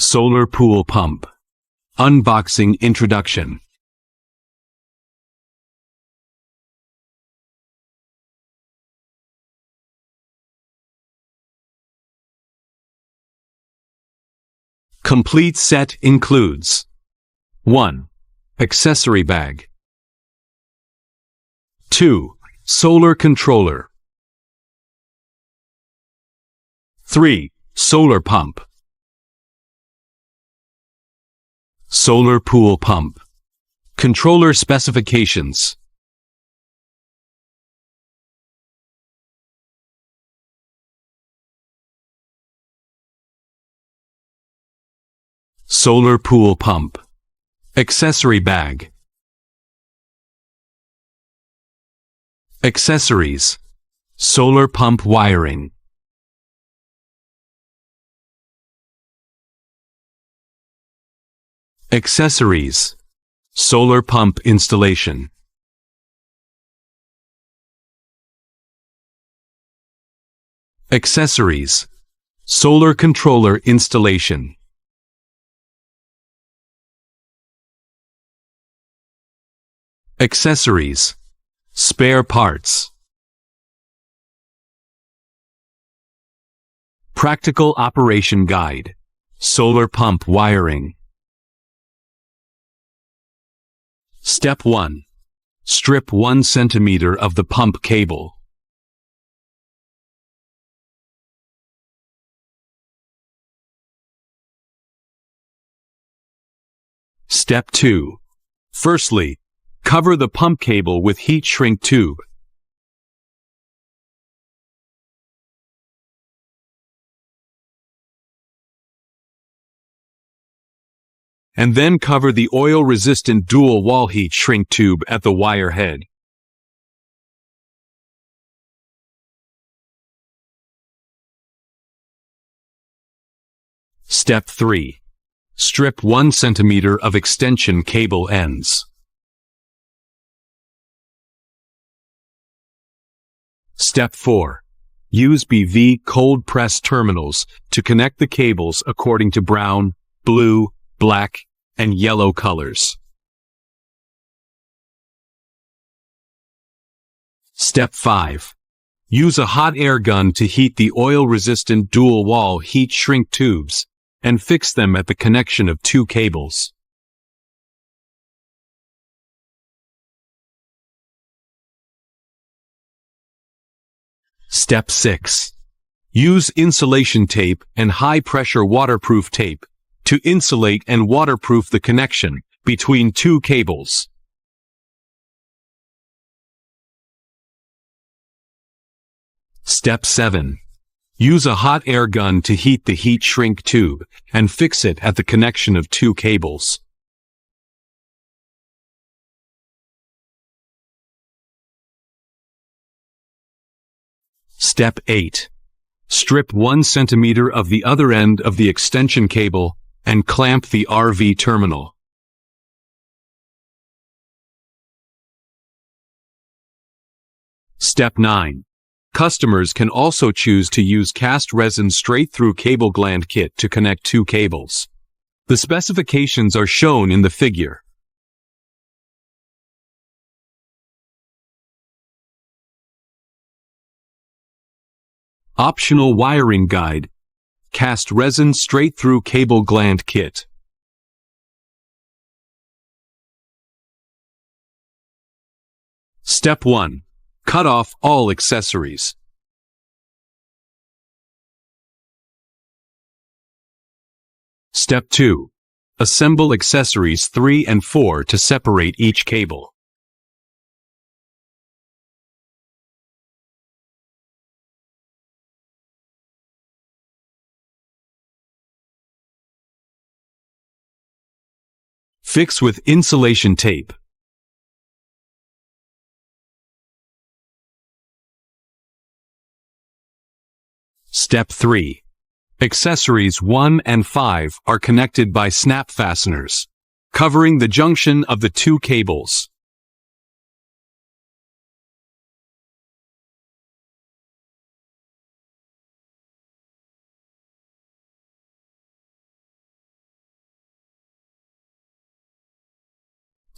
Solar Pool Pump. Unboxing Introduction. Complete set includes 1. Accessory bag. 2. Solar controller. 3. Solar pump. Solar pool pump. Controller specifications. Solar pool pump. Accessory bag. Accessories. Solar pump wiring. Accessories. Solar pump installation. Accessories. Solar controller installation. Accessories. Spare parts. Practical operation guide. Solar pump wiring. Step 1. Strip 1 cm of the pump cable. Step 2. Firstly, cover the pump cable with heat shrink tube. And then cover the oil-resistant dual-wall heat shrink tube at the wire head. Step 3. Strip 1 cm of extension cable ends. Step 4. Use BV cold press terminals to connect the cables according to brown, blue, black, and yellow colors. Step 5. Use a hot air gun to heat the oil-resistant dual-wall heat shrink tubes and fix them at the connection of 2 cables. Step 6. Use insulation tape and high-pressure waterproof tape to insulate and waterproof the connection between 2 cables. Step 7. Use a hot air gun to heat the heat shrink tube and fix it at the connection of 2 cables. Step 8. Strip 1 cm of the other end of the extension cable and clamp the RV terminal. Step 9. Customers can also choose to use cast resin straight-through cable gland kit to connect 2 cables. The specifications are shown in the figure. Optional wiring guide. Cast resin straight-through cable gland kit. Step 1. Cut off all accessories. Step 2. Assemble accessories 3 and 4 to separate each cable. Fix with insulation tape. Step 3. Accessories 1 and 5 are connected by snap fasteners, covering the junction of the 2 cables.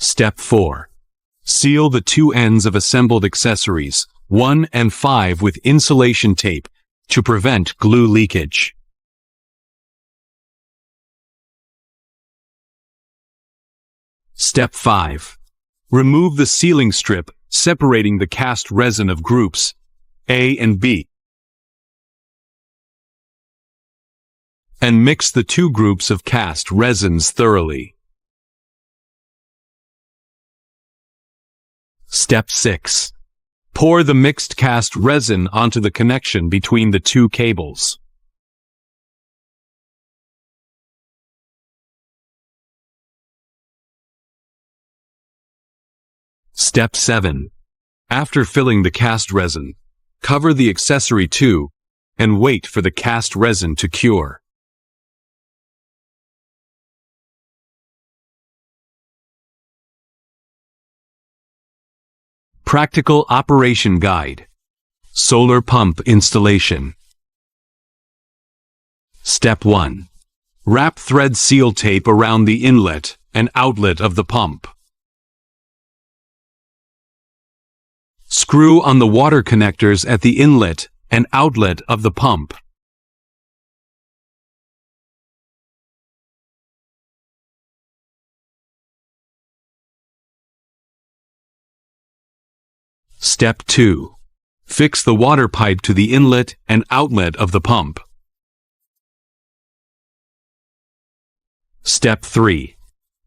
Step 4. Seal the two ends of assembled accessories, 1 and 5, with insulation tape to prevent glue leakage. Step 5. Remove the sealing strip separating the cast resin of groups A and B, and mix the two groups of cast resins thoroughly. Step 6. Pour the mixed cast resin onto the connection between the two cables. Step 7. After filling the cast resin, cover the accessory too and wait for the cast resin to cure. Practical Operation Guide. Solar Pump Installation. Step 1. Wrap thread seal tape around the inlet and outlet of the pump. Screw on the water connectors at the inlet and outlet of the pump. Step 2. Fix the water pipe to the inlet and outlet of the pump. Step 3.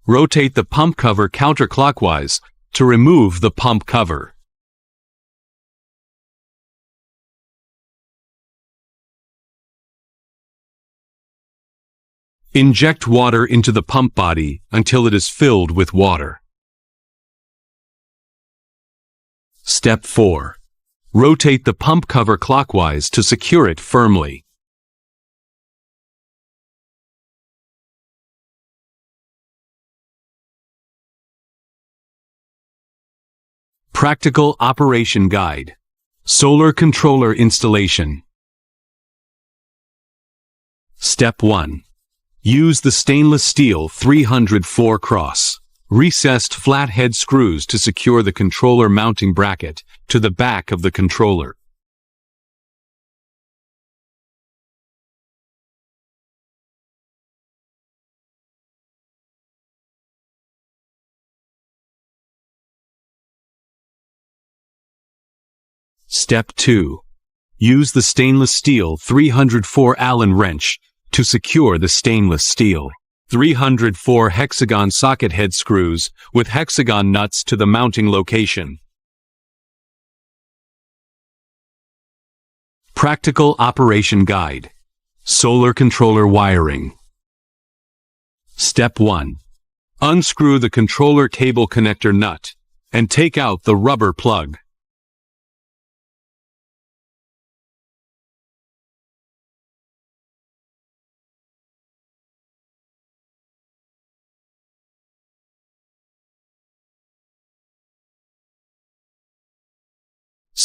Rotate the pump cover counterclockwise to remove the pump cover. Inject water into the pump body until it is filled with water. Step 4. Rotate the pump cover clockwise to secure it firmly. Practical Operation Guide. Solar Controller Installation. Step 1. Use the stainless steel 304 cross recessed flathead screws to secure the controller mounting bracket to the back of the controller. Step 2. Use the stainless steel 304 Allen wrench to secure the stainless steel 304 hexagon socket head screws with hexagon nuts to the mounting location. Practical Operation Guide. Solar Controller Wiring. Step 1. Unscrew the controller cable connector nut and take out the rubber plug.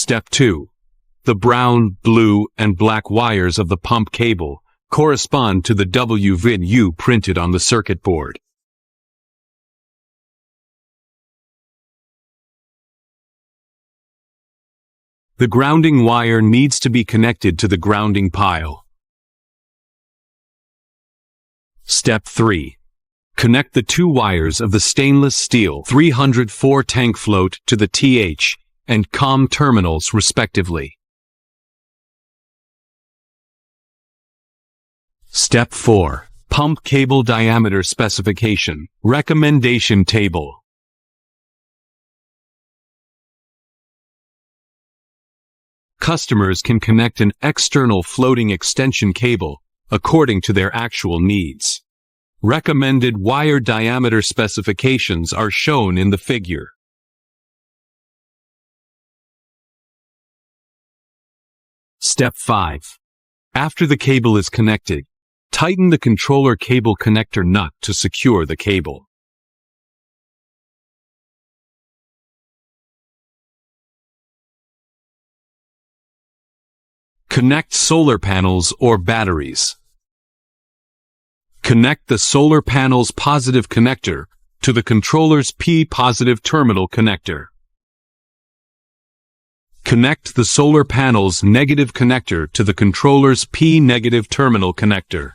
Step 2. The brown, blue, and black wires of the pump cable correspond to the WVIN-U printed on the circuit board. The grounding wire needs to be connected to the grounding pile. Step 3. Connect the two wires of the stainless steel 304 tank float to the TH and COM terminals respectively. Step 4. Pump cable diameter specification. Recommendation table. Customers can connect an external floating extension cable according to their actual needs. Recommended wire diameter specifications are shown in the figure. Step 5. After the cable is connected, tighten the controller cable connector nut to secure the cable. Connect solar panels or batteries. Connect the solar panel's positive connector to the controller's P-positive terminal connector. Connect the solar panel's negative connector to the controller's P-negative terminal connector.